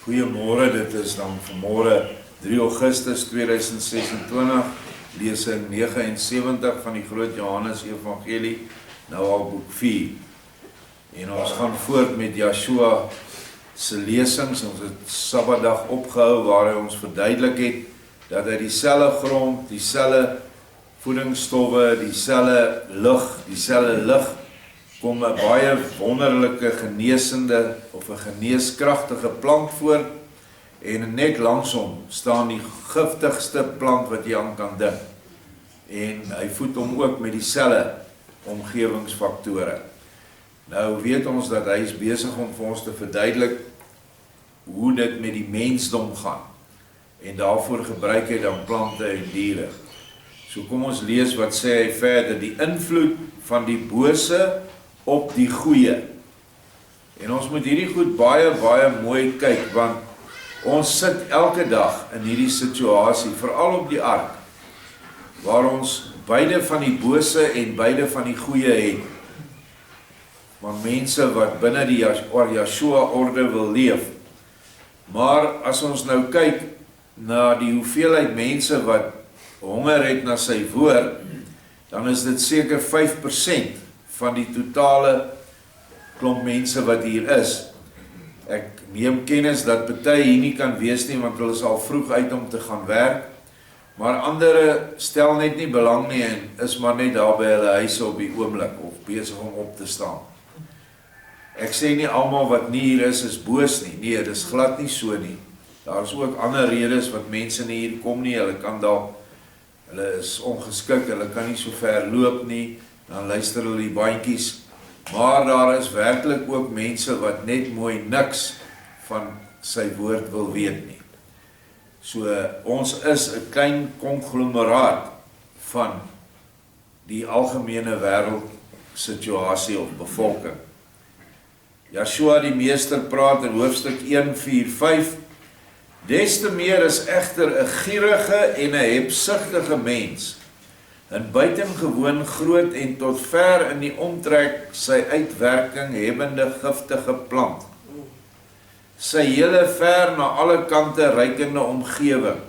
Goeiemôre, dit is dan vanmôre 3 Augustus 2026, lesing 79 van die Groot Johannes Evangelie, nou al boek 4. En ons gaan voort met Joshua se lesings. Ons het Sabbatdag opgehou waar hy ons verduidelik het dat hy dieselfde grond, dieselfde voedingsstowwe, dieselfde lig kom 'n baie wonderlike genesende of 'n geneeskragtige plant voor en net langs hom staan die giftigste plant wat jy aan kan dink. En hy voed hom ook met dieselfde omgewingsfaktore. Nou weet ons dat hy is besig om vir ons te verduidelik hoe dit met die mensdom gaan. En daarvoor gebruik hy dan plante en diere. So kom ons lees wat sê hy verder, die invloed van die bose op die goeie. En ons moet hierdie goed baie mooi kyk, want ons sit elke dag in hierdie situasie, veral op die ark, waar ons beide van die bose en beide van die goeie het. Maar mense wat binne die Joshua orde wil leef. Maar as ons nou kyk na die hoeveelheid mense wat honger het na sy woord, dan is dit seker 5% van die totale klomp mense wat hier is. Ek neem kennis dat party hier nie kan wees nie, want hulle is al vroeg uit om te gaan werk, maar ander stel net nie belang nie en is maar net daar by hulle huise op die oomblik, of besig om op te staan. Ek sê nie almal wat nie hier is boos nie, nee, dis glad nie so nie. Daar is ook ander redes wat mense nie hier kom nie, hulle is ongeskik, hulle kan nie so ver loop nie, dan luister hulle die bandjies, maar daar is werklik ook mense wat net mooi niks van sy woord wil weet nie. So, ons is 'n klein konglomeraat van die algemene wêreldsituasie of bevolking. Joshua die meester praat in hoofstuk 1:4-5, des te meer is egter 'n gierige en 'n hebsugtige mens, 'n buitengewoon groot en tot ver in die omtrek sy uitwerking hebbende giftige plant. Sy hele ver na alle kante reikende omgewing,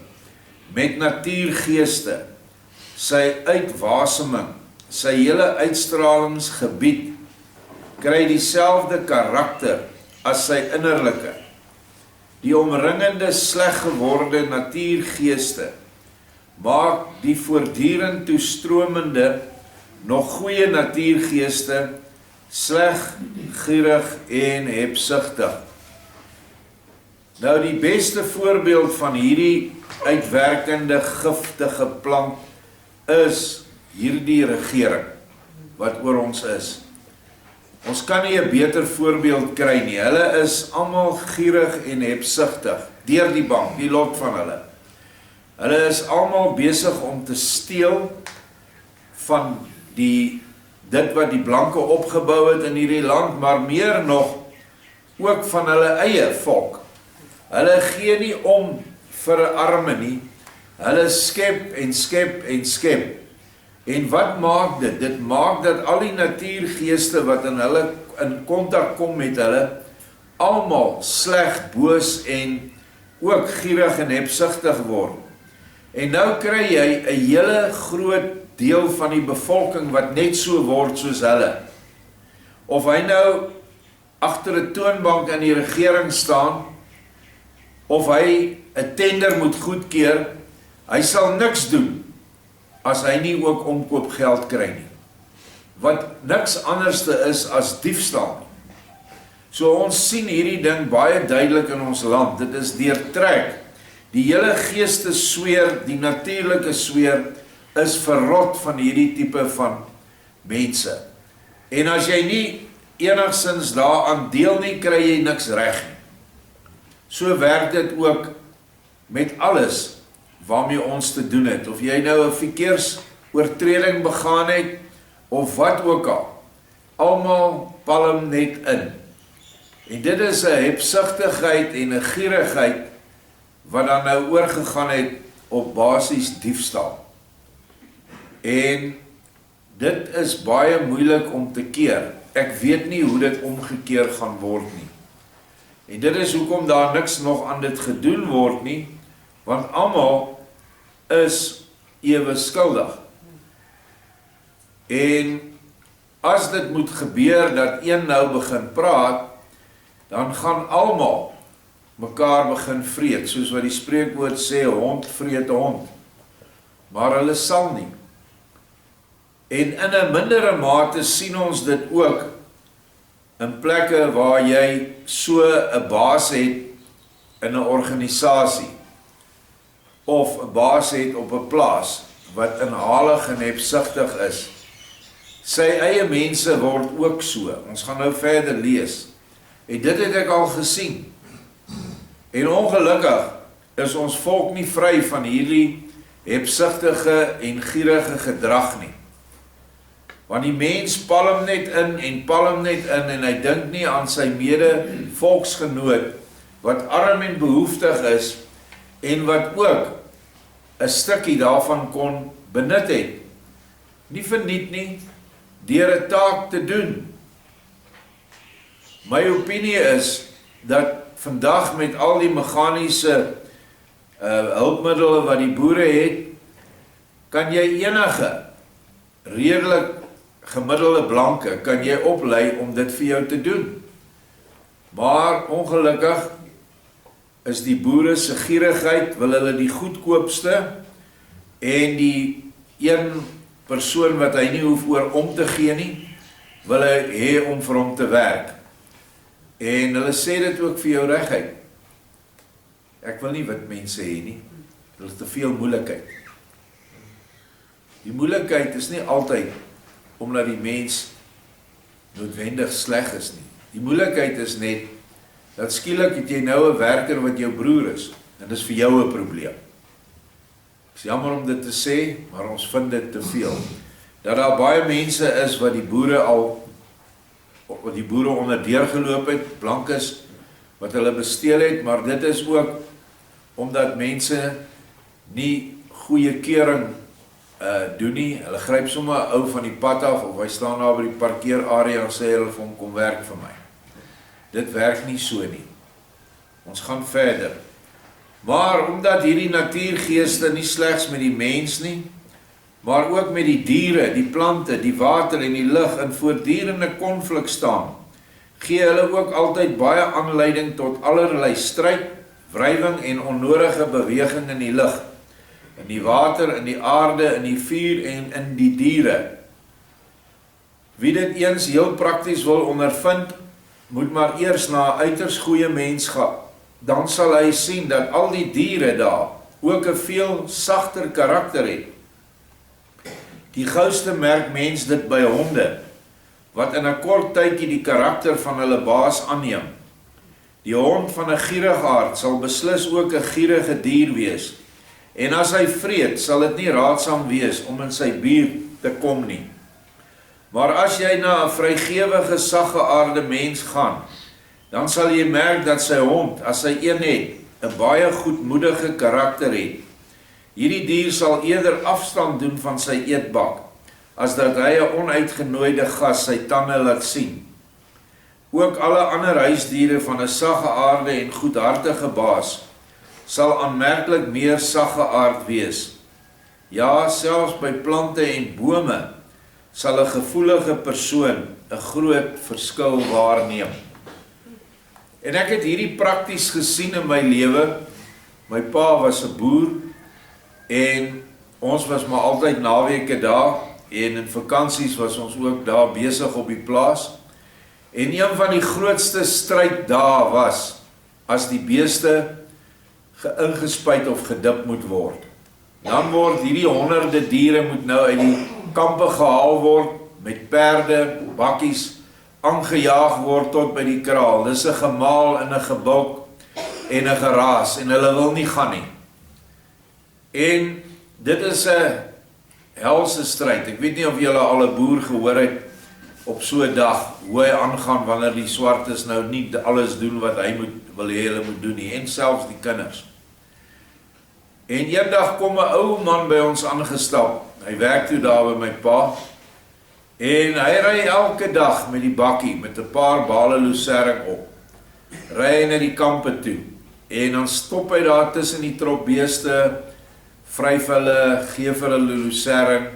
met natuurgeeste, sy uitwaseming, sy hele uitstralingsgebied, kry dieselfde karakter as sy innerlike. Die omringende sleg geworde natuurgeeste maak die voortdurend toestromende, nog goeie natuurgeeste sleg, gierig en hebsugtig. Nou die beste voorbeeld van hierdie uitwerkende giftige plant is hierdie regering wat oor ons is. Ons kan nie 'n beter voorbeeld kry nie. Hulle is almal gierig en hebsugtig, deur die bank, die lot van hulle. Hulle is almal besig om te steel van dit wat die blanke opgebou het in hierdie land, maar meer nog ook van hulle eie volk. Hulle gee nie om vir 'n arme nie. Hulle skep en skep en skep. En wat maak dit? Dit maak dat al die natuurgeeste wat in kontak kom met hulle, almal sleg, boos en ook gierig en hebsugtig word. En nou kry jy 'n hele groot deel van die bevolking wat net so word soos hulle. Of hy nou agter 'n toonbank in die regering staan, of hy 'n tender moet goedkeur, hy sal niks doen as hy nie ook omkoopgeld kry nie. Wat niks anderste is as diefstal. So ons sien hierdie ding baie duidelik in ons land. Dit is deurtrek. Die hele geestesfeer, die natuurlike sfeer, is verrot van hierdie tipe van mense. En as jy nie enigsins daaraan deel nie, kry jy niks reg nie. So werk dit ook met alles waarmee ons te doen het. Of jy nou 'n verkeersoortreding begaan het, of wat ook al. Almal palm net in. En dit is 'n hebsugtigheid en 'n gierigheid wat dan nou oorgegaan het op basies diefstal. En dit is baie moeilik om te keer. Ek weet nie hoe dit omgekeer gaan word nie. En dit is hoekom daar niks nog aan dit gedoen word nie, want almal is ewe skuldig. En as dit moet gebeur dat een nou begin praat, dan gaan almal mekaar begin vreet, soos wat die spreekwoord sê, hond vreet 'n hond. Maar hulle sal nie. En in 'n mindere mate sien ons dit ook in plekke waar jy so 'n baas het in 'n organisasie, of 'n baas het op 'n plaas, wat inhalig en hebsugtig is. Sy eie mense word ook so. Ons gaan nou verder lees. En dit het ek al gesien. En ongelukkig is ons volk nie vry van hierdie hebsugtige en gierige gedrag nie. Want die mens palm net in en hy dink nie aan sy mede volksgenoot wat arm en behoeftig is en wat ook 'n stukkie daarvan kon benut het. Nie verniet nie, deur 'n taak te doen. My opinie is dat vandag met al die meganiese hulpmiddels wat die boere het, kan jy enige redelik gemiddelde blanke kan jy oplei om dit vir jou te doen. Maar ongelukkig is die boere se gierigheid, wil hulle die goedkoopste en die een persoon wat hy nie hoef oor om te gee nie, wil hy hê om vir hom te werk. En hulle sê dit ook vir jou reguit. Ek wil nie wit mense hê nie. Hulle het te veel moeilikheid. Die moeilikheid is nie altyd omdat die mens noodwendig sleg is nie. Die moeilikheid is net dat skielik het jy nou 'n werker wat jou broer is en dis vir jou 'n probleem. Ek is jammer om dit te sê, maar ons vind dit te veel. Dat daar baie mense is wat die boere onderdeur geloop het, blankes wat hulle besteel het, maar dit is ook omdat mense nie goeie keuring doen nie. Hulle gryp sommer 'n ou van die pad af of hy staan daar by die parkeerarea en sê hulle vir hom kom werk vir my. Dit werk nie so nie. Ons gaan verder. Maar omdat hierdie natuurgeeste nie slegs met die mens nie, maar ook met die diere, die plante, die water en die lug in voortdurende konflik staan, gee hulle ook altyd baie aanleiding tot allerlei stryd, wrywing en onnodige beweging in die lug, in die water, in die aarde, in die vuur en in die diere. Wie dit eens heel prakties wil ondervind, moet maar eers na 'n uiters goeie mens gaan. Dan sal hy sien dat al die diere daar ook 'n veel sagter karakter het. Die gouste merk mens dit by honde, wat in 'n kort tydjie die karakter van hulle baas aanneem. Die hond van 'n gierige aard sal beslis ook 'n gierige dier wees, en as hy vreet, sal dit nie raadsaam wees om in sy buurt te kom nie. Maar as jy na 'n vrygewige, saggeaarde mens gaan, dan sal jy merk dat sy hond, as hy een het, 'n baie goedmoedige karakter het. Hierdie dier sal eerder afstand doen van sy eetbak, as dat hy 'n onuitgenooide gas sy tande laat sien. Ook alle ander huisdiere van 'n saggeaarde en goedhartige baas sal aanmerklik meer saggeaard wees. Ja, selfs by plante en bome sal 'n gevoelige persoon 'n groot verskil waarneem. En ek het hierdie prakties gesien in my lewe. My pa was 'n boer en ons was maar altyd naweke daar en in vakansies was ons ook daar besig op die plaas. En een van die grootste stryd daar was as die beeste ingespuit of gedip moet word. Dan word hierdie honderde diere moet nou uit die kampe gehaal word met perde, bakkies, aangejaag word tot by die kraal. Dis 'n gemaal en 'n gebulk en 'n geraas en hulle wil nie gaan nie. En dit is 'n helse stryd. Ek weet nie of julle al 'n boer gehoor het op so 'n dag hoe hy aangaan wanneer die swartes nou nie alles doen wat hy wil hê hulle moet doen nie, en selfs die kinders. En eendag kom 'n ou man by ons aangestap. Hy werk toe daar by my pa. En hy ry elke dag met die bakkie met 'n paar bale lucerne op. ry hy na die kampe toe, en dan stop hy daar tussen die trop beeste, vryf hulle, gee vir hulle lucerne,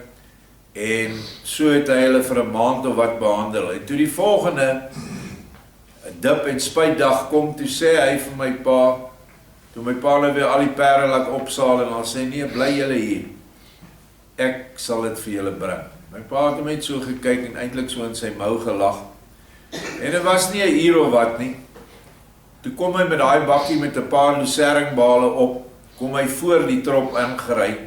en so het hy hulle vir 'n maand of wat behandel. En toe die volgende dip en spuitdag kom, toe sê hy vir my pa, toe my pa nou weer al die perde laat opsaal, en dan sê, nee, bly julle hier, ek sal dit vir julle bring. My pa het hom net so gekyk, en eintlik so in sy mou gelag, en dit was nie 'n uur of wat nie, toe kom hy met daai bakkie met 'n paar lucernebale op, kom hy voor die trop ingery,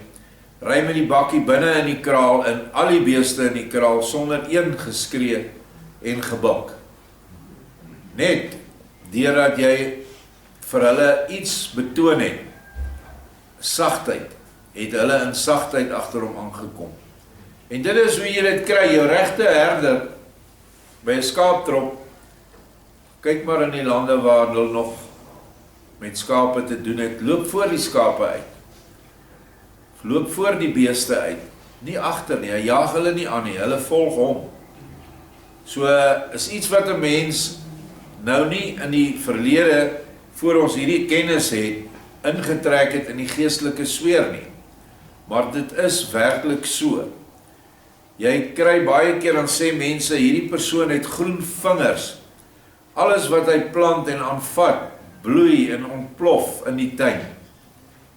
ry met die bakkie binne in die kraal, en al die beeste in die kraal, sonder een geskree en gebuk. Net, deurdat jy vir hulle iets betoon het, sagtheid, het hulle in sagtheid agter hom aangekom. En dit is hoe jy dit kry, jou regte herder, by 'n skaaptrop, kyk maar in die lande waar hulle nog met skape te doen het, loop voor die skape uit, loop voor die beeste uit, nie agter nie, hy jaag hulle nie aan nie, hulle volg hom. So is iets wat 'n mens nou nie in die verlede, voor ons hierdie kennis het, ingetrek het in die geestelike sfeer nie, maar dit is werklik so. Jy kry baie keer, dan sê mense, hierdie persoon het groen vingers, alles wat hy plant en aanvat, bloei en ontplof in die tuin.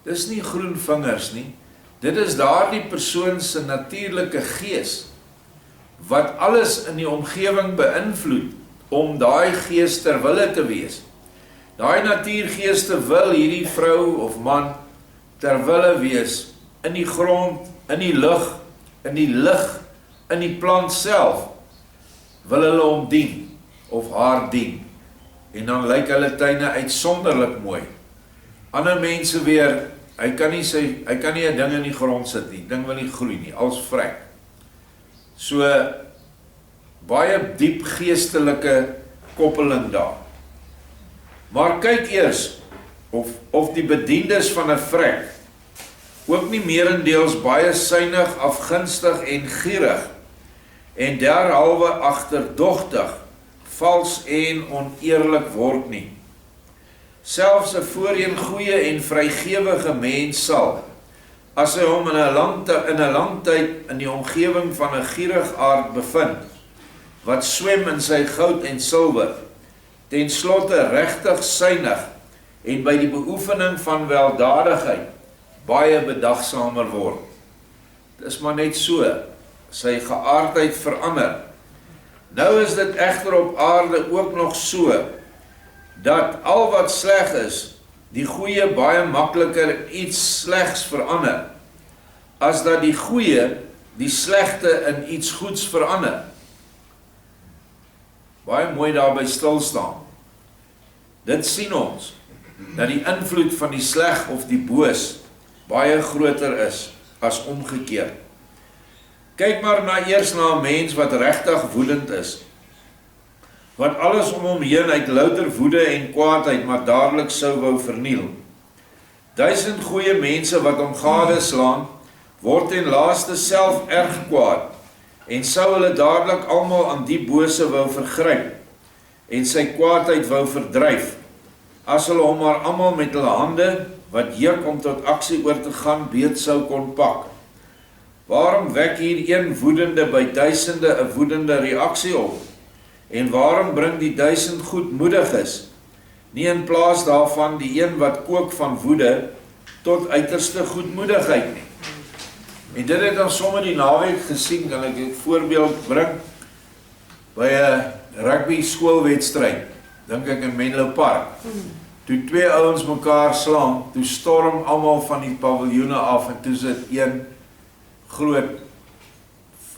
Dis nie groen vingers nie, dit is daardie persoon se natuurlike gees, wat alles in die omgewing beïnvloed, om daai gees ter wille te wees. Daai natuurgeeste wil hierdie vrou of man ter wille wees, in die grond, in die lug, in die lig, in die plant self, wil hulle hom dien, of haar dien, en dan lyk hulle tuine uitsonderlik mooi. Ander mense weer, hy kan nie 'n ding in die grond sit nie, ding wil nie groei nie, als vrek. So, baie diep geestelike koppeling daar. Maar kyk eers, of die bediendes van 'n vrek, ook nie meerendeels baie suinig, afgunstig en gierig, en derhalwe agterdogtig, vals en oneerlik word nie. Selfs 'n voorheen goeie en vrygewige mens sal, as hy hom in 'n lang tyd in die omgewing van 'n gierigaard bevind, wat swem in sy goud en silwer, ten slotte regtig suinig, en by die beoefening van weldadigheid, baie bedagsamer word. Dit is maar net so, sy geaardheid verander. Nou is dit egter op aarde ook nog so, dat al wat sleg is, die goeie baie makliker iets slegs verander, as dat die goeie die slegte in iets goeds verander. Baie mooi daarby stilstaan. Dit sien ons, dat die invloed van die sleg of die boos baie groter is as omgekeerd. Kyk maar eers na 'n mens wat regtig woedend is, wat alles om hom heen uit louter woede en kwaadheid maar dadelik sou wou verniel. 1000 goeie mense wat hom gadeslaan, word ten laaste self erg kwaad, en sou hulle dadelik almal aan die bose wou vergryp, en sy kwaadheid wou verdryf, as hulle hom maar almal met hulle hande, wat juk om tot aksie oor te gaan, beet sou kon pak. Waarom wek hier een woedende by duisende 'n woedende reaksie op? En waarom bring die 1000 goedmoediges, nie in plaas daarvan die een wat kook van woede, tot uiterste goedmoedigheid nie? En dit het dan sommer die naweek gesien, kan ek 'n voorbeeld bring, by 'n rugby skoolwedstryd, dink ek in Menlo Park. Toe twee ouens mekaar slaan, toe storm almal van die paviljoene af, en toe sit een groot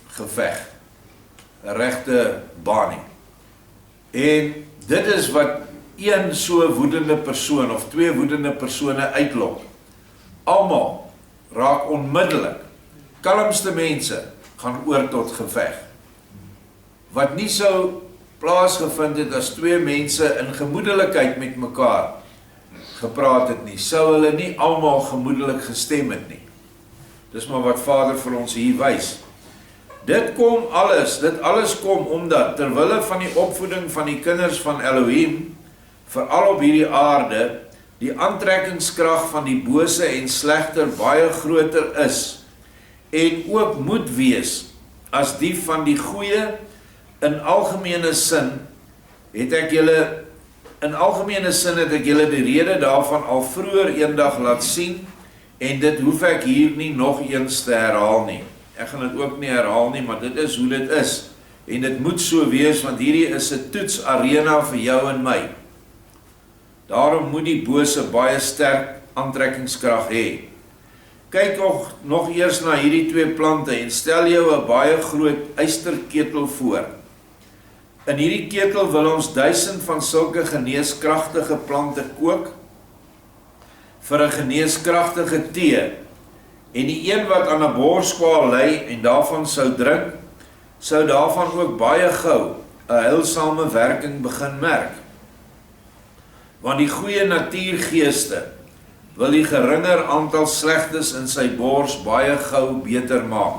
geveg, 'n regte banie. En dit is wat een so woedende persoon, of twee woedende persone uitlok. Almal raak onmiddellik, kalmste mense, gaan oor tot geveg. Wat nie sou plaasgevind het as twee mense in gemoedelikheid met mekaar gepraat het nie, sou hulle nie almal gemoedelik gestem het nie. Dis maar wat Vader vir ons hier wys. Dit alles kom omdat, terwille van die opvoeding van die kinders van Elohim, veral op hierdie aarde, die aantrekkingskrag van die bose en slegter baie groter is, en ook moet wees, as die van die goeie. In algemene sin het ek julle die rede daarvan al vroeër eendag laat sien, en dit hoef ek hier nie nog eens te herhaal nie. Ek gaan dit ook nie herhaal nie, maar dit is hoe dit is, en dit moet so wees, want hierdie is 'n toetsarena vir jou en my. Daarom moet die bose baie sterk aantrekkingskrag hê. Kyk nog eers na hierdie twee plante en stel jou 'n baie groot ysterketel voor. In hierdie ketel wil ons 1000 van sulke geneeskragtige plante kook vir 'n geneeskragtige tee, en die een wat aan 'n borskwaal ly en daarvan sou drink, sou daarvan ook baie gou 'n heilsame werking begin merk. Want die goeie natuurgeeste wil die geringer aantal slegtes in sy bors baie gou beter maak.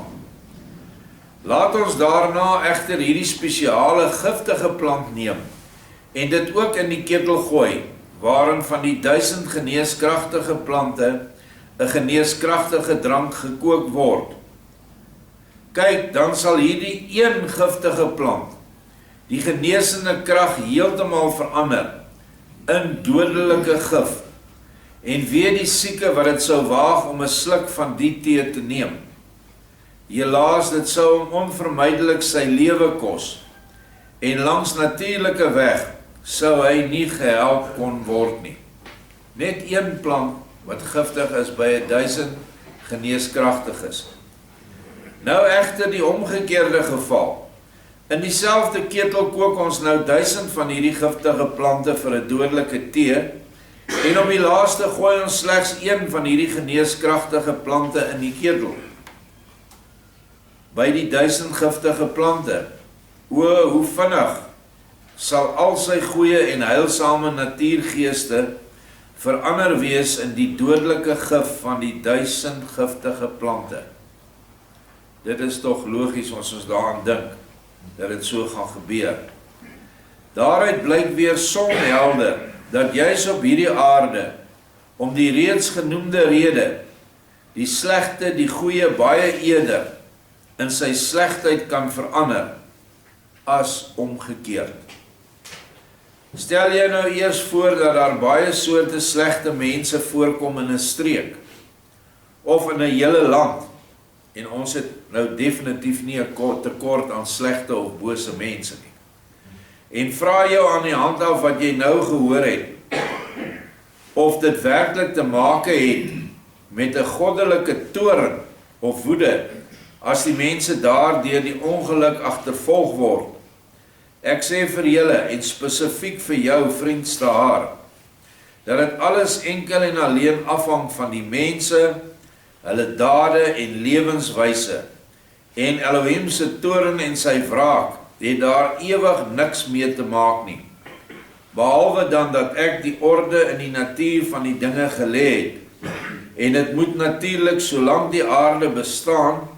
Laat ons daarna egter hierdie spesiale giftige plant neem en dit ook in die ketel gooi, waarin van die 1000 geneeskragtige plante 'n geneeskragtige drank gekook word. Kyk, dan sal hierdie een giftige plant die genesende krag heeltemal verander in dodelike gif, en weet die sieke wat dit sou waag om 'n sluk van die tee te neem. Helaas, dit sou hom onvermydelik sy lewe kos, en langs natuurlike weg sou hy nie gehelp kon word nie. Net een plant wat giftig is by 1000 geneeskragtig is. Nou egter die omgekeerde geval. In dieselfde ketel kook ons nou 1000 van hierdie giftige plante vir 'n dodelike tee, en op die laaste gooi ons slegs een van hierdie geneeskragtige plante in die ketel. By die 1000 giftige plante, hoe vinnig sal al sy goeie en heilsame natuurgeeste verander wees in die dodelike gif van die 1000 giftige plante. Dit is tog logies as ons daaraan dink, dat dit so gaan gebeur. Daaruit blyk weer sonhelder, dat juis op hierdie aarde, om die reeds genoemde rede, die slegte die goeie baie eerder in sy slegtheid kan verander, as omgekeerd. Stel jy nou eers voor dat daar baie soorte slegte mense voorkom in 'n streek, of in 'n hele land, en ons het nou definitief nie 'n tekort aan slegte of bose mense nie. En vra jou aan die hand af wat jy nou gehoor het, of dit werklik te make het met 'n goddelike toorn of woede, as die mense daar deur die ongeluk agtervolg word. Ek sê vir julle, en spesifiek vir jou vriend Staar, dat dit alles enkel en alleen afhang van die mense, hulle dade en lewenswyse, en Elohim se toorn en sy wraak, het daar ewig niks mee te maak nie. Behalwe dan dat ek die orde in die natuur van die dinge gelê het, en dit moet natuurlik solank die aarde bestaan,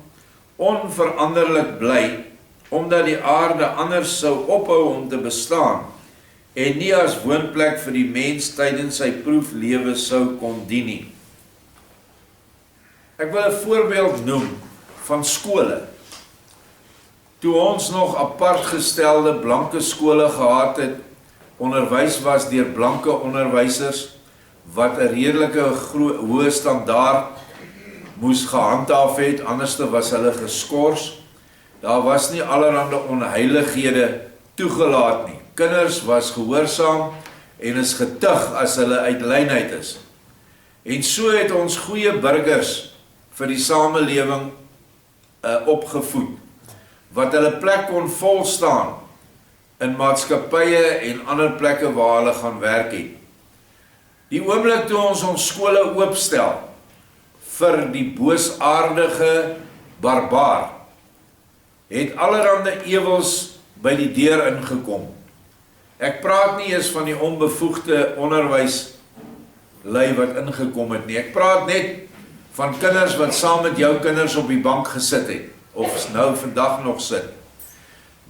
onveranderlik bly, omdat die aarde anders sou ophou om te bestaan, en nie as woonplek vir die mens tydens sy proeflewe sou kon dien nie. Ek wil 'n voorbeeld noem van skole. Toe ons nog apart gestelde blanke skole gehad het, onderwys was deur blanke onderwysers, wat 'n redelike hoë standaard moes gehandhaaf het, anderste was hulle geskort. Daar was nie allerhande onheilighede toegelaat nie. Kinders was gehoorsaam en is getuig as hulle uit lynheid is. En so het ons goeie burgers vir die samelewing opgevoed, wat hulle plek kon volstaan in maatskappye en ander plekke waar hulle gaan werk het. Die oomblik toe ons skole oopstel vir die boosaardige barbaar, het allerhande ewels by die deur ingekom. Ek praat nie eens van die onbevoegde onderwyslui wat ingekom het nie. Ek praat net van kinders wat saam met jou kinders op die bank gesit het, of nou vandag nog sit.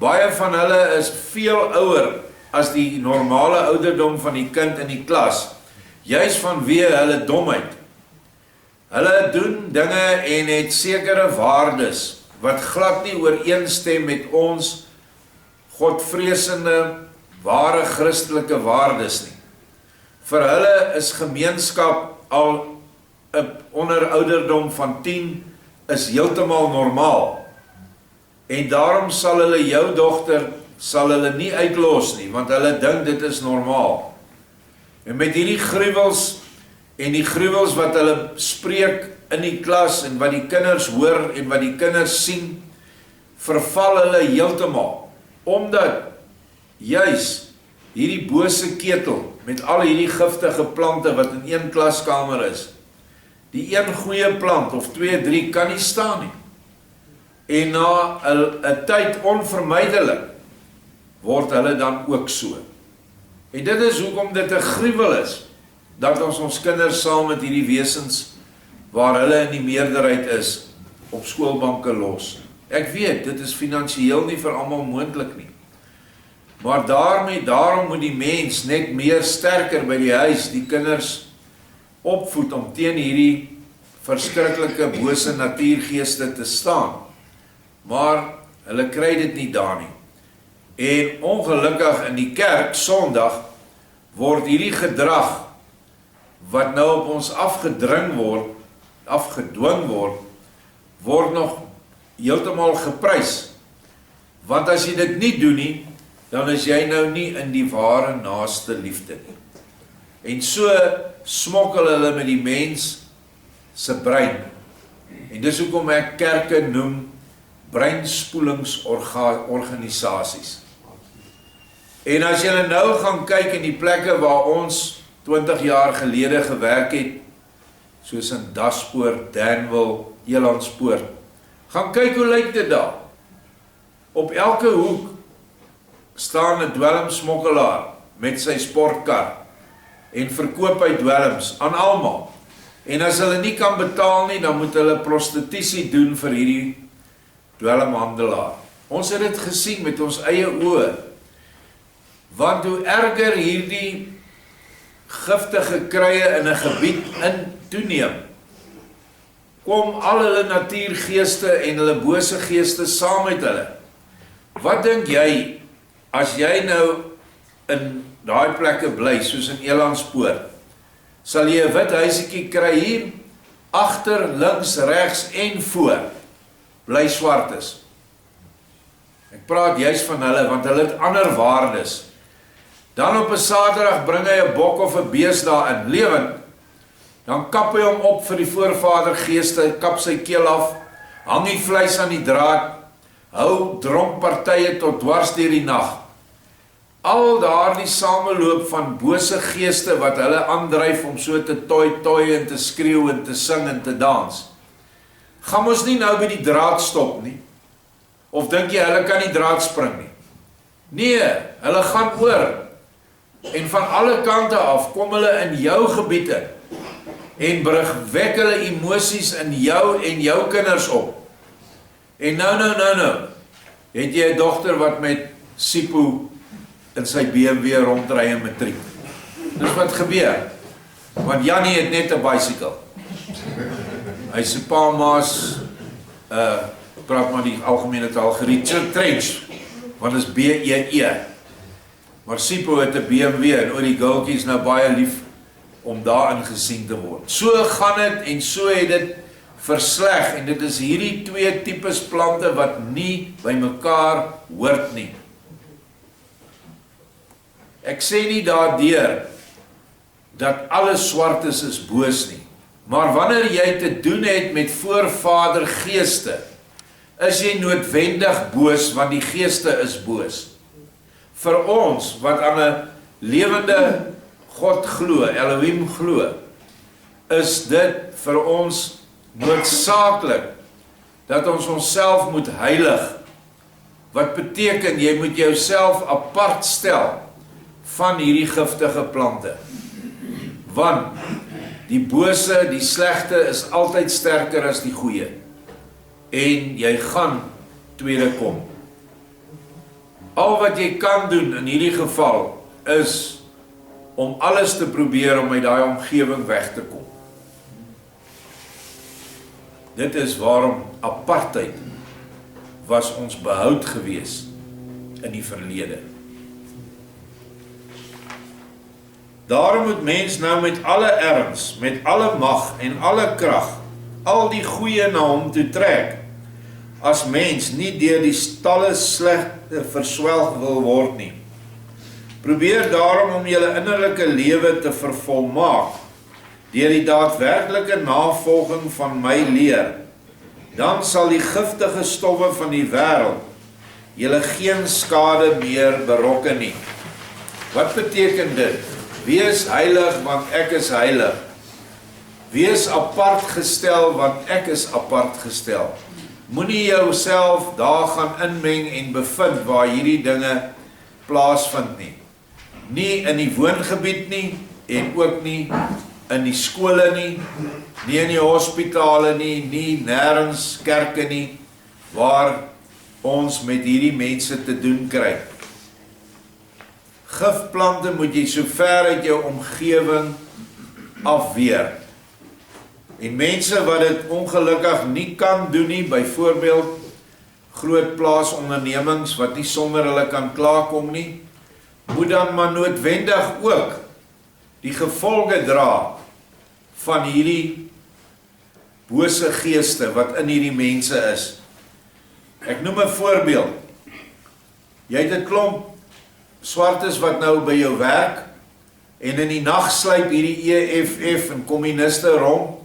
Baie van hulle is veel ouer as die normale ouderdom van die kind in die klas, juis vanweë hulle domheid. Hulle doen dinge en het sekere waardes, wat glad nie ooreenstem met ons godvreesende, ware Christelike waardes nie. Vir hulle is gemeenskap al onder ouderdom van 10 is heeltemal normaal. En daarom sal hulle jou dogter sal hulle nie uitlos nie, want hulle dink dit is normaal. En met hierdie gruwels en die gruwels wat hulle spreek in die klas en wat die kinders hoor en wat die kinders sien, verval hulle heeltemal, omdat juis hierdie bose ketel met al hierdie giftige plante wat in een klaskamer is, die een goeie plant of 2, 3 kan nie staan nie. En na 'n tyd onvermydelik word hulle dan ook so. En dit is hoekom dit 'n gruwel is, dat ons kinders saam met hierdie wesens, waar hulle in die meerderheid is, op skoolbanke los. Ek weet, dit is finansiëel nie vir almal moontlik nie. Maar daarom moet die mens net meer sterker by die huis, die kinders opvoed om teen hierdie verskriklike bose natuurgeeste te staan. Maar hulle kry dit nie daar nie. En ongelukkig in die kerk, Sondag, word hierdie gedrag, wat nou op ons afgedwing word nog heeltemal geprys. Want as jy dit nie doen nie, dan is jy nou nie in die ware naaste liefde nie. En so smokkel hulle met die mens se brein. En dis hoekom ek kerke noem breinspoelingsorganisasies. En as jy nou gaan kyk in die plekke waar ons 20 jaar gelede gewerk het, soos in Daspoort, Danwil, Elandspoort, gaan kyk hoe lyk dit daar. Op elke hoek staan 'n dwelmsmokkelaar met sy sportkar en verkoop hy dwelms aan almal. En as hulle nie kan betaal nie, dan moet hulle prostitusie doen vir hierdie dwelmhandelaar. Ons het dit gesien met ons eie oë. Want hoe erger hierdie giftige krye in 'n gebied toeneem, kom al hulle natuurgeeste en hulle bose geeste saam met hulle. Wat dink jy, as jy nou in daai plekke bly, soos in Elandspoort, sal jy 'n wit huisiekie kry hier, agter, links, regs en voor, bly swartes. Ek praat juis van hulle, want hulle het ander waardes. Dan op 'n Saterdag bring hy 'n bok of 'n bees daarin, lewend, dan kap hy hom op vir die voorvadergeeste, kap sy keel af, hang die vleis aan die draad, hou dronkpartye tot dwars deur die nag. Al daardie sameloop van bose geeste wat hulle aandryf om so te toi en te skreeu en te sing en te dans, gaan ons nie nou by die draad stop nie. Of dink jy hulle kan nie draad spring nie? Nee, hulle gaan oor. En van alle kante af kom hulle in jou gebied in en wek hulle emosies in jou en jou kinders op. En nou, het jy 'n dogter wat met Sipo in sy BMW rondry in matriek. Dis wat gebeur. Want Jannie het net 'n bicycle. Hy se pa ma's praat maar die algemene taal Richard Trench, want is BEE. Maar Sipo het 'n BMW en oor die girltjies nou baie lief om daarin gesien te word. So gaan dit en so het dit versleg en dit is hierdie twee tipes plante wat nie by mekaar hoort nie. Ek sê nie daardeur dat alle swartes is boos nie, maar wanneer jy te doen het met voorvadergeeste, is jy noodwendig boos want die geeste is boos. Vir ons wat aan 'n lewende God glo, Elohim glo, is dit vir ons noodsaaklik dat ons onsself moet heilig. Wat beteken jy moet jouself apart stel van hierdie giftige plante. Want die bose, die slegte is altyd sterker as die goeie. En jy gaan tweede kom. Al wat jy kan doen in hierdie geval is om alles te probeer om uit daai omgewing weg te kom. Dit is waarom apartheid was ons behoud gewees in die verlede. Daarom moet mens nou met alle erns, met alle mag en alle krag, al die goeie na hom toe trek, as mens nie deur die stalle slegte verswelg wil word nie. Probeer daarom om julle innerlike lewe te vervolmaak, deur die daadwerklike navolging van my leer. Dan sal die giftige stowwe van die wêreld julle geen skade meer berokken nie. Wat beteken dit? Wees heilig, want ek is heilig. Wees apart gestel, want ek is apart gestel. Moenie jouself daar gaan inmeng en bevind waar hierdie dinge plaasvind nie. Nie in die woongebied nie, en ook nie in die skole nie, nie in die hospitale nie, nie nêrens kerke nie, waar ons met hierdie mense te doen kry. Gifplante moet jy so ver uit jou omgewing afweer. En mense wat dit ongelukkig nie kan doen nie, byvoorbeeld groot plaasondernemings wat nie sonder hulle kan klaarkom nie, moet dan maar noodwendig ook die gevolge dra van hierdie bose geeste wat in hierdie mense is. Ek noem 'n voorbeeld. Jy het 'n klomp swartes wat nou by jou werk en in die nag sluip hierdie EFF en kommuniste rond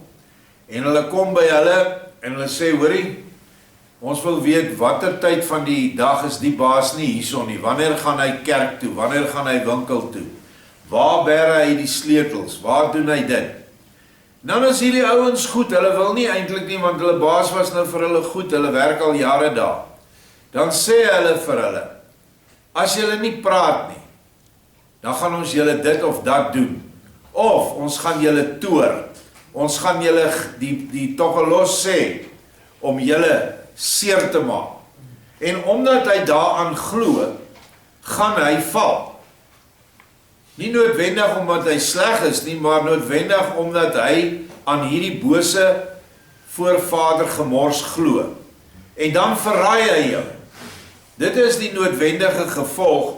en hulle kom by hulle en hulle sê, hoorie, ons wil weet watter tyd van die dag is die baas nie hierson nie. Wanneer gaan hy kerk toe? Wanneer gaan hy winkel toe? Waar bære hy die sleutels? Waar doen hy dit? Nou is hierdie ouens goed, hulle wil nie eintlik nie, want hulle baas was nou vir hulle goed, hulle werk al jare daar. Dan sê hulle vir hulle, as julle nie praat nie, dan gaan ons julle dit of dat doen. Of ons gaan julle toer. Ons gaan julle die togelos sê om julle seer te maak. En omdat hy daaraan glo, gaan hy val. Nie noodwendig omdat hy sleg is nie, maar noodwendig omdat hy aan hierdie bose voorvader gemors glo. En dan verraai hy jou. Dit is die noodwendige gevolg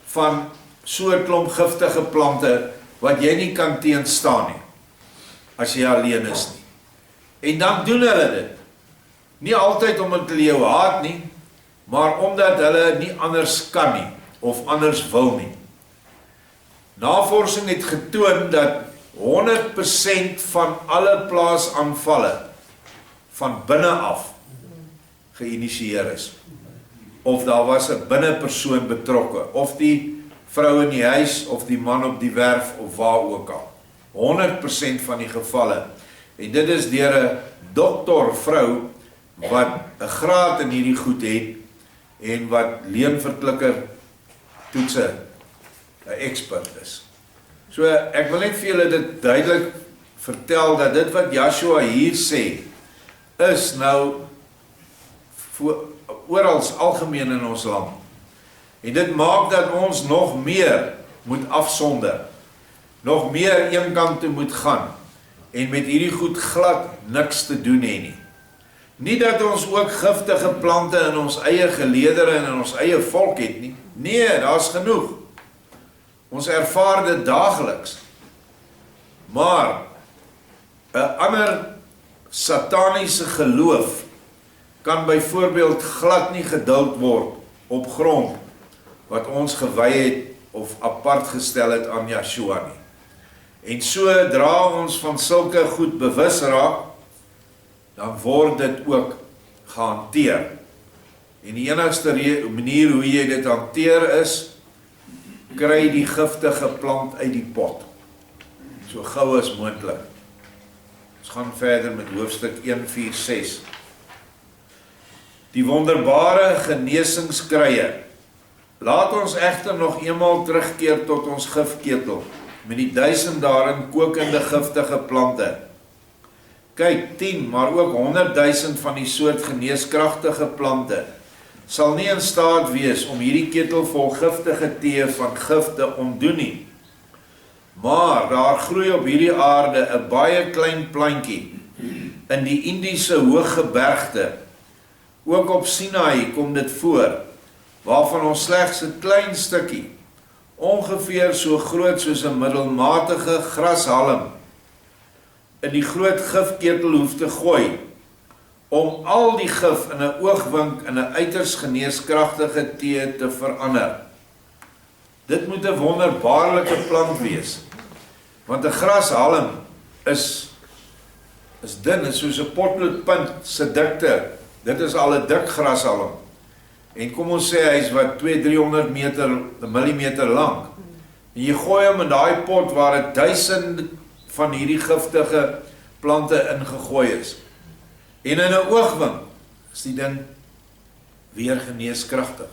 van so 'n klomp giftige plante wat jy nie kan teenstaan nie, as jy alleen is nie. En dan doen hulle dit. Nie altyd omdat hulle jou haat nie, maar omdat hulle nie anders kan nie, of anders wil nie. Navorsing het getoon dat 100% van alle plaasaanvalle van binne af geïnisieer is. Of daar was 'n binnepersoon betrokke, of die vrou in die huis, of die man op die werf, of waar ook al. 100% van die gevalle. En dit is deur 'n doktervrou wat 'n graad in hierdie goed het, en wat leenverklikker toetse 'n expert is. So, ek wil net vir julle dit duidelik vertel, dat dit wat Joshua hier sê, is nou orals algemeen in ons land. En dit maak dat ons nog meer moet afsonder, nog meer een kant toe moet gaan, en met hierdie goed glad niks te doen hê nie. Nie dat ons ook giftige plante in ons eie geleedere en in ons eie volk het nie. Nee, daar's genoeg. Ons ervaar dit daagliks. Maar 'n ander sataniese geloof kan byvoorbeeld glad nie geduld word op grond wat ons gewy het of apart gestel het aan Yeshua nie. En sodra ons van sulke goed bewus raak, dan word dit ook gehanteer. En die enigste manier hoe jy dit hanteer is, kry die giftige plant uit die pot, so gou as moontlik. Ons gaan verder met hoofstuk 1:4-6. Die wonderbare genesingskrye. Laat ons egter nog eenmaal terugkeer tot ons gifketel, met die 1000 daarin kokende giftige plante. Kyk, 10, maar ook 100.000 van die soort geneeskragtige plante, sal nie in staat wees om hierdie ketel vol giftige tee van gif te ontdoen nie. Maar daar groei op hierdie aarde 'n baie klein plantjie in die Indiese Hooggebergte. Ook op Sinaï kom dit voor, waarvan ons slegs 'n klein stukkie, ongeveer so groot soos 'n middelmatige grashalm, in die groot gifketel hoef te gooi, om al die gif in 'n oogwink in 'n uiters geneeskragtige tee te verander. Dit moet 'n wonderbaarlike plant wees, want 'n grashalm is dun, is soos 'n potloodpunt se dikte. Dit is al 'n dik grashalm. En kom ons sê hy is wat 200-300 millimeter lank. En jy gooi hom in daai pot waar 1000 van hierdie giftige plante ingegooi is. En in 'n oogwink is die ding weer geneeskragtig.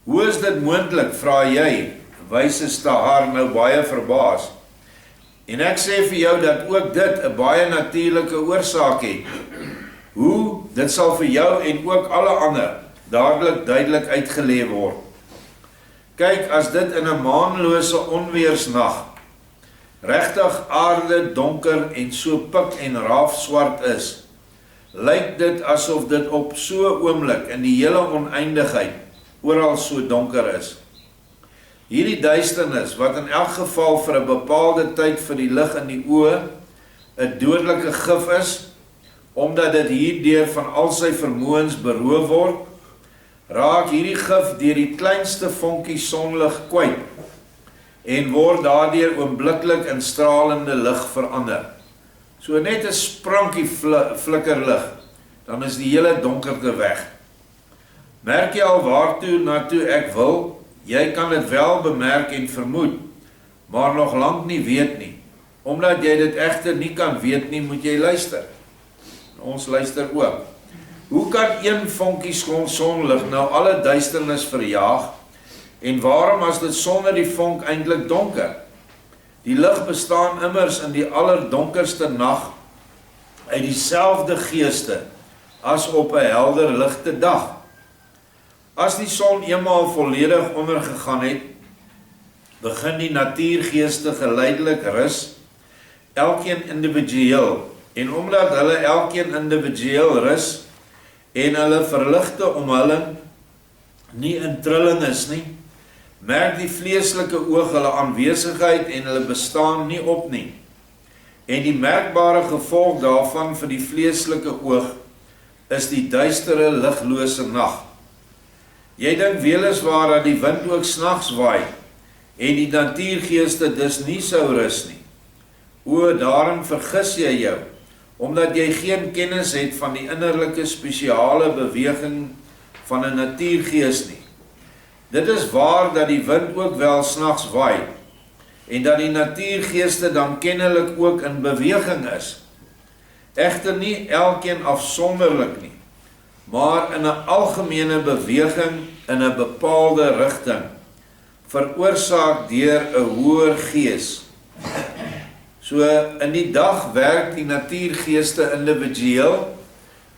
Hoe is dit moontlik, vra jy, wyse Stahar nou baie verbaas. En ek sê vir jou dat ook dit 'n baie natuurlike oorsaak het. Hoe? Dit sal vir jou en ook alle ander dadelik duidelik uitgelê word. Kyk, as dit in 'n maanlose onweersnag regtig aarde donker en so pik en raaf swart is, lyk dit asof dit op so 'n oomblik in die hele oneindigheid oral so donker is. Hierdie duisternis, wat in elk geval vir 'n bepaalde tyd vir die lig in die oë 'n dodelike gif is, omdat dit hierdeur van al sy vermoëns beroof word, raak hierdie gif deur die kleinste vonkie sonlig kwyt en word daardeur oombliklik in stralende lig verander. So net 'n sprankie flikkerlig, dan is die hele donkerte weg. Merk jy al waartoe ek wil? Jy kan dit wel bemerk en vermoed, maar nog lank nie weet nie. Omdat jy dit egter nie kan weet nie, moet jy luister. Ons luister ook. Hoe kan een vonkie sonlig nou alle duisternis verjaag? En waarom as dit sonder die vonk eintlik donker? Die lig bestaan immers in die allerdonkerste nag uit dieselfde geeste as op 'n helder ligte dag. As die son eenmaal volledig ondergegaan het, begin die natuurgeeste geleidelik rus, elkeen individueel. En omdat hulle elkeen individueel rus en hulle verligte omhulling nie in trilling is nie, merk die vleeslike oog hulle aanwesigheid en hulle bestaan nie op nie. En die merkbare gevolg daarvan vir die vleeslike oog is die duistere liglose nag. Jy dink weliswaar dat die wind ook snags waai en die natuurgeeste dus nie sou rus nie. O, daarin vergis jy jou, omdat jy geen kennis het van die innerlike spesiale beweging van 'n natuurgees nie. Dit is waar dat die wind ook wel snags waai, en dat die natuurgeeste dan kennelik ook in beweging is. Egter nie elkeen afsonderlik nie, maar in 'n algemene beweging in 'n bepaalde rigting, veroorsaak deur 'n hoër gees. So in die dag werk die natuurgeeste individueel,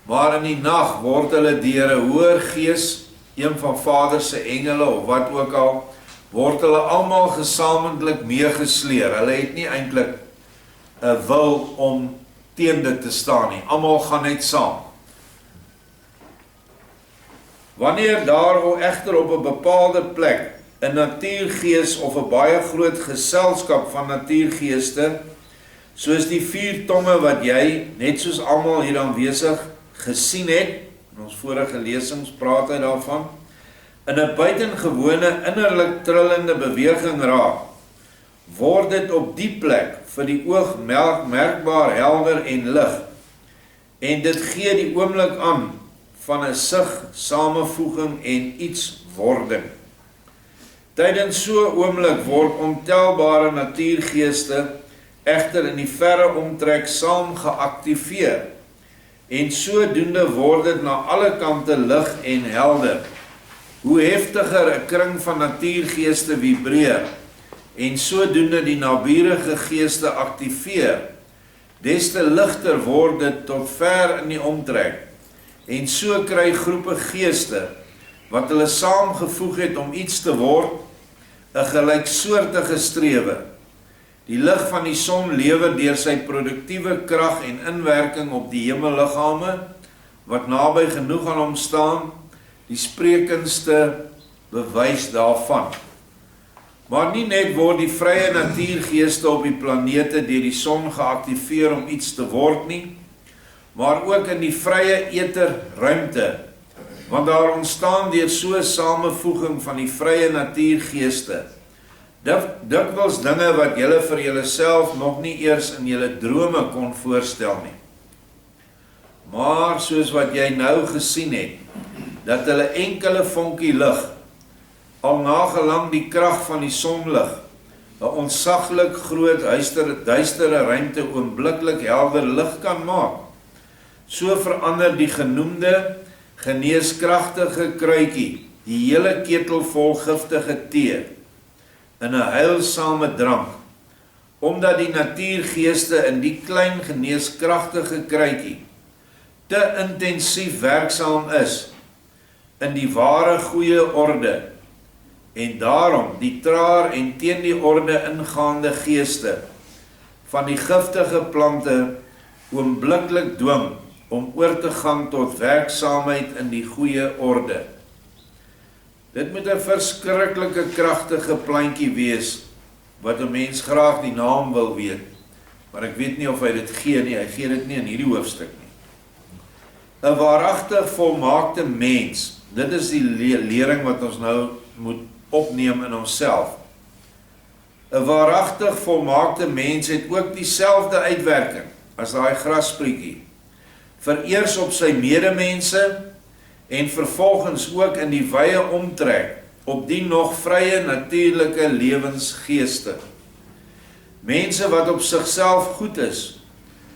maar in die nag word hulle deur 'n hoër gees, een van Vader se engele of wat ook al, word hulle almal gesamentlik meegesleer. Hulle het nie eintlik 'n wil om teen dit te staan nie. Almal gaan net saam. Wanneer daar egter op 'n bepaalde plek 'n natuurgees of 'n baie groot geselskap van natuurgeeste, soos die 4 tonge wat jy, net soos almal hier aanwesig, gesien het, in ons vorige lesings praat hy daarvan, in 'n buitengewone innerlik trillende beweging raak, word dit op die plek vir die oog merkbaar helder en lig, en dit gee die oomblik aan van 'n sig, samevoeging en iets wording. Tydens so 'n oomblik word ontelbare natuurgeeste egter in die verre omtrek saam geaktiveer, en sodoende word dit na alle kante lig en helder. Hoe heftiger 'n kring van natuurgeeste vibreer, en sodoende die naburige geeste aktiveer, des te ligter word dit tot ver in die omtrek, En so kry groepe geeste, wat hulle saamgevoeg het om iets te word, 'n gelyksoortige strewe. Die lig van die son lewer deur sy produktiewe krag en inwerking op die hemelliggame, wat naby genoeg aan hom staan, die sprekendste bewys daarvan. Maar nie net word die vrye natuurgeeste op die planete deur die son geaktiveer om iets te word nie, maar ook in die vrye eterruimte, want daar ontstaan deur so 'n samevoeging van die vrye natuurgeeste, dikwels dinge wat julle vir julleself nog nie eers in julle drome kon voorstel nie. Maar soos wat jy nou gesien het, dat hulle enkele vonkie lig, al nagelang die krag van die sonlig, 'n ontsaglik groot duistere ruimte oombliklik helder lig kan maak, so verander die genoemde geneeskragtige kruikie die hele ketel vol giftige tee in 'n heilsame drank, omdat die natuurgeeste in die klein geneeskragtige kruikie te intensief werksaam is in die ware goeie orde, en daarom die traer en teen die orde ingaande geeste van die giftige plante oombliklik dwing om oor te gaan tot werksaamheid in die goeie orde. Dit moet 'n verskriklike kragtige plantjie wees, wat 'n mens graag die naam wil weet, maar ek weet nie of hy dit gee nie, hy gee dit nie in hierdie hoofstuk nie. 'n Waaragtig volmaakte mens, dit is die lering wat ons nou moet opneem in onsself. 'n Waaragtig volmaakte mens het ook dieselfde uitwerking as daai grasprietjie, vereers op sy medemense en vervolgens ook in die wye omtrek op die nog vrye natuurlike lewensgeeste. Mense wat op sigself goed is,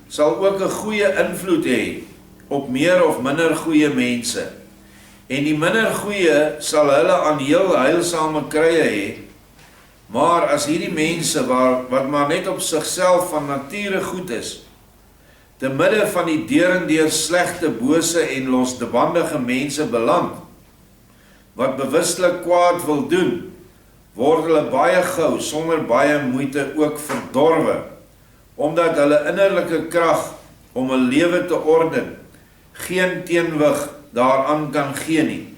sal ook 'n goeie invloed hê op meer of minder goeie mense, en die minder goeie sal hulle aan heel heilsame krye hê, maar as hierdie mense wat maar net op sigself van nature goed is, te midde van die deur slegte, bose en losbandige mense beland, wat bewuslik kwaad wil doen, word hulle baie gou, sonder baie moeite ook verdorwe, omdat hulle innerlike krag om 'n lewe te orden, geen teenwig daaraan kan gee nie.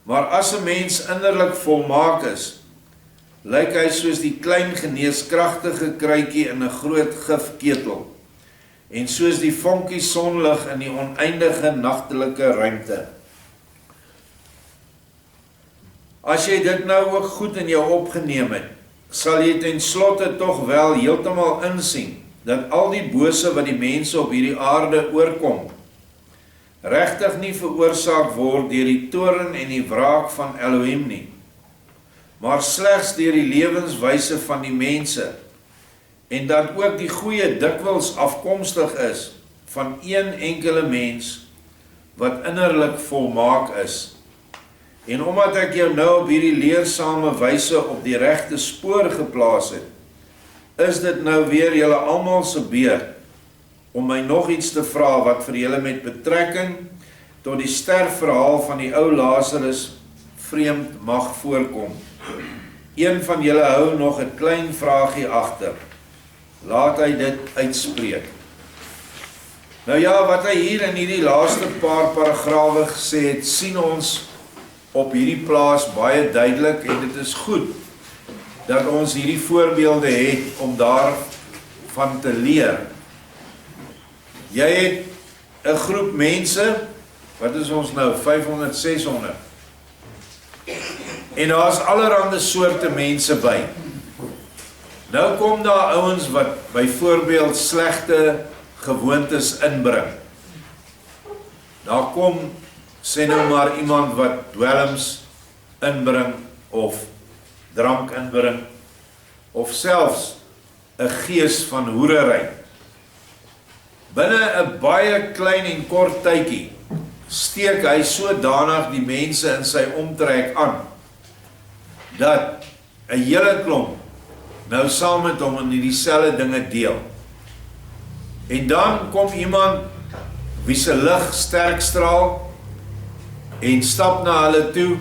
Maar as 'n mens innerlik volmaak is, lyk hy soos die klein geneeskragtige kruikie in 'n groot gifketel, en soos die vonkie sonlig in die oneindige nagtelike ruimte. As jy dit nou ook goed in jou opgeneem het, sal jy ten slotte tog wel heeltemal insien, dat al die bose wat die mense op hierdie aarde oorkom, regtig nie veroorsaak word deur die toorn en die wraak van Elohim nie, maar slegs deur die lewenswyse van die mense, en dat ook die goeie dikwels afkomstig is van een enkele mens wat innerlik volmaak is. En omdat ek jou nou op hierdie leersame wyse op die regte spoor geplaas het, is dit nou weer julle almal se beurt om my nog iets te vra wat vir julle met betrekking tot die sterfverhaal van die ou Lazarus vreemd mag voorkom. Een van julle hou nog 'n klein vraagie agter. Laat hy dit uitspreek. Nou ja, wat hy hier in hierdie laaste paar paragrawe gesê het, sien ons op hierdie plaas baie duidelik, en dit is goed dat ons hierdie voorbeelde het om daarvan te leer. Jy het 'n groep mense, wat is ons nou, 500, 600, en daar is allerhande soorte mense by. Nou kom daar ouens wat byvoorbeeld slegte gewoontes inbring. Daar kom, sê nou maar iemand wat dwelms inbring, of drank inbring, of selfs 'n gees van hoerery. Binne 'n baie klein en kort tydjie steek hy sodanig die mense in sy omtrek aan, dat 'n hele klomp nou saam met hom in dieselfde dinge deel. En dan kom iemand wie se lig sterk straal, en stap na hulle toe,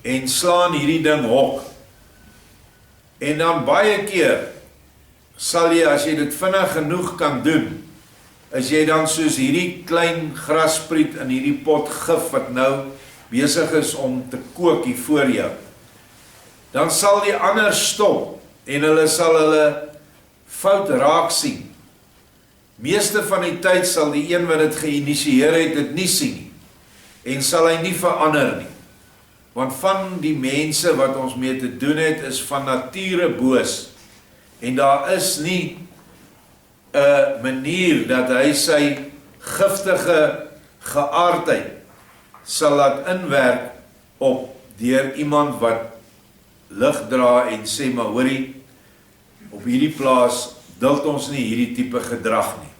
en slaan hierdie ding hok. En dan baie keer, sal jy, as jy dit vinnig genoeg kan doen, is jy dan soos hierdie klein graspriet in hierdie pot gif, wat nou besig is om te kook hier voor jou. Dan sal die ander stop, en hulle sal hulle fout raak sien. Meeste van die tyd sal die een wat dit geïnisieer het, dit nie sien nie, en sal hy nie verander nie. Want van die mense wat ons mee te doen het, is van nature boos, en daar is nie 'n manier dat hy sy giftige geaardheid sal laat inwerk op deur iemand wat lig dra en sê, maar hoorie, op hierdie plaas duld ons nie hierdie tipe gedrag nie.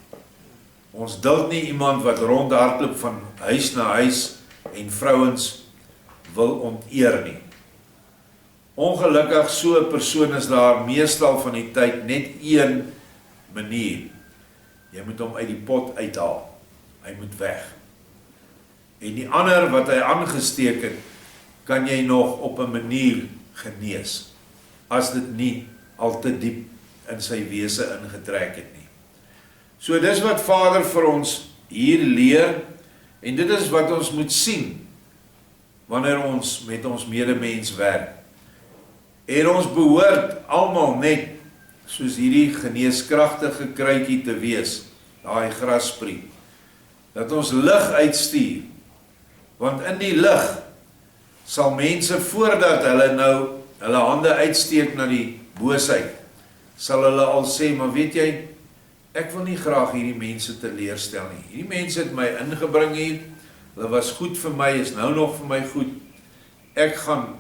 Ons duld nie iemand wat rondhardloop van huis na huis en vrouens wil onteer nie. Ongelukkig so 'n persoon is daar meestal van die tyd net een manier. Jy moet hom uit die pot uithaal. Hy moet weg. En die ander wat hy aangesteek het, kan jy nog op 'n manier genees, as dit nie al te diep in sy wese ingetrek het nie. So dis wat Vader vir ons hier leer, en dit is wat ons moet sien, wanneer ons met ons medemens werk. En ons behoort almal net, soos hierdie geneeskragtige kruitjie te wees, daai graspriet, dat ons lig uitstuur, want in die lig sal mense voordat hulle nou hulle hande uitsteek na die boosheid, sal hulle al sê, maar weet jy, ek wil nie graag hierdie mense teleurstel nie. Hierdie mense het my ingebring hier, hulle was goed vir my, is nou nog vir my goed. Ek gaan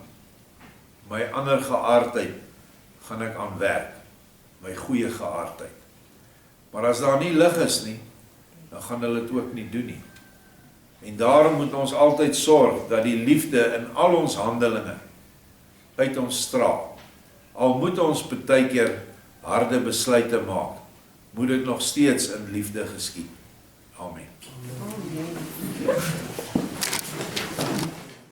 my ander geaardheid, gaan ek aan werk, my goeie geaardheid. Maar as daar nie lig is nie, dan gaan hulle dit ook nie doen nie. En daarom moet ons altyd sorg, dat die liefde in al ons handelinge, uit ons straal. Al moet ons partykeer harde besluite maak, moet dit nog steeds in liefde geskied. Amen.